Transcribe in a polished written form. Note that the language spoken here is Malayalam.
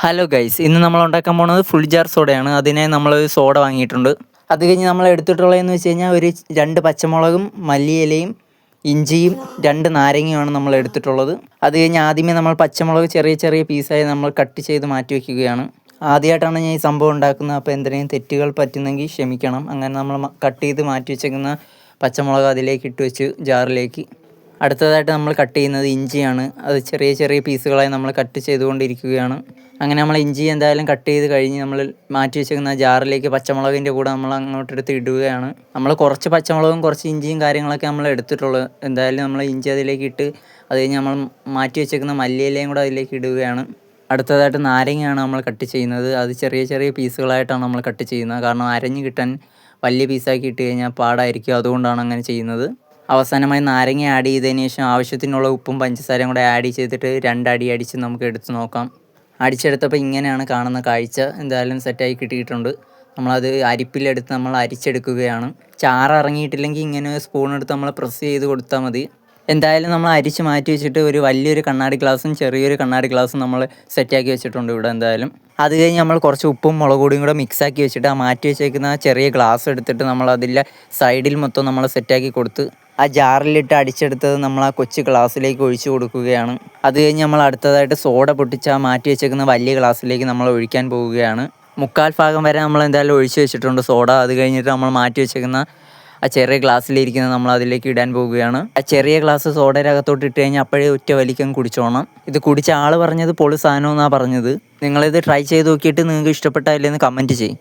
ഹലോ ഗൈസ്, ഇന്ന് നമ്മൾ ഉണ്ടാക്കാൻ പോകുന്നത് ഫുൾ ജാർ സോഡയാണ്. അതിനെ നമ്മൾ സോഡ വാങ്ങിയിട്ടുണ്ട്. അത് കഴിഞ്ഞ് നമ്മൾ എടുത്തിട്ടുള്ളതെന്ന് വെച്ച് കഴിഞ്ഞാൽ ഒരു 2 പച്ചമുളകും മല്ലിയിലയും ഇഞ്ചിയും 2 നാരങ്ങയുമാണ് നമ്മൾ എടുത്തിട്ടുള്ളത്. അത് കഴിഞ്ഞ് ആദ്യമേ നമ്മൾ പച്ചമുളക് ചെറിയ ചെറിയ പീസായി നമ്മൾ കട്ട് ചെയ്ത് മാറ്റി വയ്ക്കുകയാണ്. ആദ്യമായിട്ടാണ് ഞാൻ ഈ സംഭവം ഉണ്ടാക്കുന്നത്, അപ്പോൾ എന്തെങ്കിലും തെറ്റുകൾ പറ്റുന്നെങ്കിൽ ക്ഷമിക്കണം. അങ്ങനെ നമ്മൾ കട്ട് ചെയ്ത് മാറ്റി വെച്ചേക്കുന്ന പച്ചമുളക് അതിലേക്ക് ഇട്ട് വെച്ച് ജാറിലേക്ക്. അടുത്തതായിട്ട് നമ്മൾ കട്ട് ചെയ്യുന്നത് ഇഞ്ചിയാണ്. അത് ചെറിയ ചെറിയ പീസുകളായി നമ്മൾ കട്ട് ചെയ്തുകൊണ്ടിരിക്കുകയാണ്. അങ്ങനെ നമ്മൾ ഇഞ്ചി എന്തായാലും കട്ട് ചെയ്ത് കഴിഞ്ഞ് നമ്മൾ മാറ്റി വെച്ചിരിക്കുന്ന ജാറിലേക്ക് പച്ചമുളകിൻ്റെ കൂടെ നമ്മൾ അങ്ങോട്ടെടുത്ത് ഇടുകയാണ്. നമ്മൾ കുറച്ച് പച്ചമുളകും കുറച്ച് ഇഞ്ചിയും കാര്യങ്ങളൊക്കെ നമ്മൾ എടുത്തിട്ടുള്ളത്. എന്തായാലും നമ്മൾ ഇഞ്ചി അതിലേക്ക് ഇട്ട് അത് കഴിഞ്ഞ് നമ്മൾ മാറ്റി വെച്ചിരിക്കുന്ന മല്ലിയിലയും കൂടെ അതിലേക്ക് ഇടുകയാണ്. അടുത്തതായിട്ട് നാരങ്ങയാണ് നമ്മൾ കട്ട് ചെയ്യുന്നത്. അത് ചെറിയ ചെറിയ പീസുകളായിട്ടാണ് നമ്മൾ കട്ട് ചെയ്യുന്നത്. കാരണം അരഞ്ഞ് കിട്ടാൻ വലിയ പീസാക്കി ഇട്ട് കഴിഞ്ഞാൽ പാടായിരിക്കും, അതുകൊണ്ടാണ് അങ്ങനെ ചെയ്യുന്നത്. അവസാനമായി നാരങ്ങ ആഡ് ചെയ്തതിന് ശേഷം ആവശ്യത്തിനുള്ള ഉപ്പും പഞ്ചസാരയും കൂടെ ആഡ് ചെയ്തിട്ട് 2 അടി അടിച്ച് നമുക്ക് എടുത്ത് നോക്കാം. അടിച്ചെടുത്തപ്പോൾ ഇങ്ങനെയാണ് കാണുന്ന കാഴ്ച. എന്തായാലും സെറ്റായി കിട്ടിയിട്ടുണ്ട്. നമ്മളത് അരിപ്പിലെടുത്ത് നമ്മൾ അരിച്ചെടുക്കുകയാണ്. ചാറ് ഇറങ്ങിയിട്ടില്ലെങ്കിൽ ഇങ്ങനെ സ്പൂണെടുത്ത് നമ്മൾ പ്രസ് ചെയ്ത് കൊടുത്താൽ മതി. എന്തായാലും നമ്മൾ അരിച്ച് മാറ്റി വെച്ചിട്ട് ഒരു വലിയൊരു കണ്ണാടി ഗ്ലാസും ചെറിയൊരു കണ്ണാടി ഗ്ലാസും നമ്മൾ സെറ്റാക്കി വെച്ചിട്ടുണ്ട് ഇവിടെ. എന്തായാലും അത് കഴിഞ്ഞ് നമ്മൾ കുറച്ച് ഉപ്പും മുളക് പൊടിയും കൂടെ മിക്സാക്കി വെച്ചിട്ട് ആ മാറ്റി വെച്ചേക്കുന്ന ചെറിയ ഗ്ലാസ് എടുത്തിട്ട് നമ്മൾ അതിൻ്റെ സൈഡിൽ മൊത്തം നമ്മൾ സെറ്റാക്കി കൊടുത്ത് ആ ജാറിലിട്ട് അടിച്ചെടുത്തത് നമ്മൾ ആ കൊച്ചു ഗ്ലാസ്സിലേക്ക് ഒഴിച്ച് കൊടുക്കുകയാണ്. അത് കഴിഞ്ഞ് നമ്മൾ അടുത്തതായിട്ട് സോഡ പൊട്ടിച്ച് ആ മാറ്റി വെച്ചേക്കുന്ന വലിയ ഗ്ലാസ്സിലേക്ക് നമ്മൾ ഒഴിക്കാൻ പോവുകയാണ്. 3/4 ഭാഗം വരെ നമ്മൾ എന്തായാലും ഒഴിച്ച് വെച്ചിട്ടുണ്ട് സോഡ. അത് കഴിഞ്ഞിട്ട് നമ്മൾ മാറ്റി വെച്ചേക്കുന്ന ആ ചെറിയ ഗ്ലാസ്സിലിരിക്കുന്നത് നമ്മൾ അതിലേക്ക് ഇടാൻ പോവുകയാണ്. ആ ചെറിയ ഗ്ലാസ് സോഡയുടെ അകത്തോട്ട് ഇട്ട് കഴിഞ്ഞാൽ അപ്പോഴേ ഒറ്റ വലിക്കും കുടിച്ചോണം. ഇത് കുടിച്ച ആൾ പറഞ്ഞത് പൊളി സാധനം എന്നാണ് പറഞ്ഞത്. നിങ്ങളിത് ട്രൈ ചെയ്ത് നോക്കിയിട്ട് നിങ്ങൾക്ക് ഇഷ്ടപ്പെട്ടായില്ലെന്ന് കമൻറ്റ് ചെയ്യും.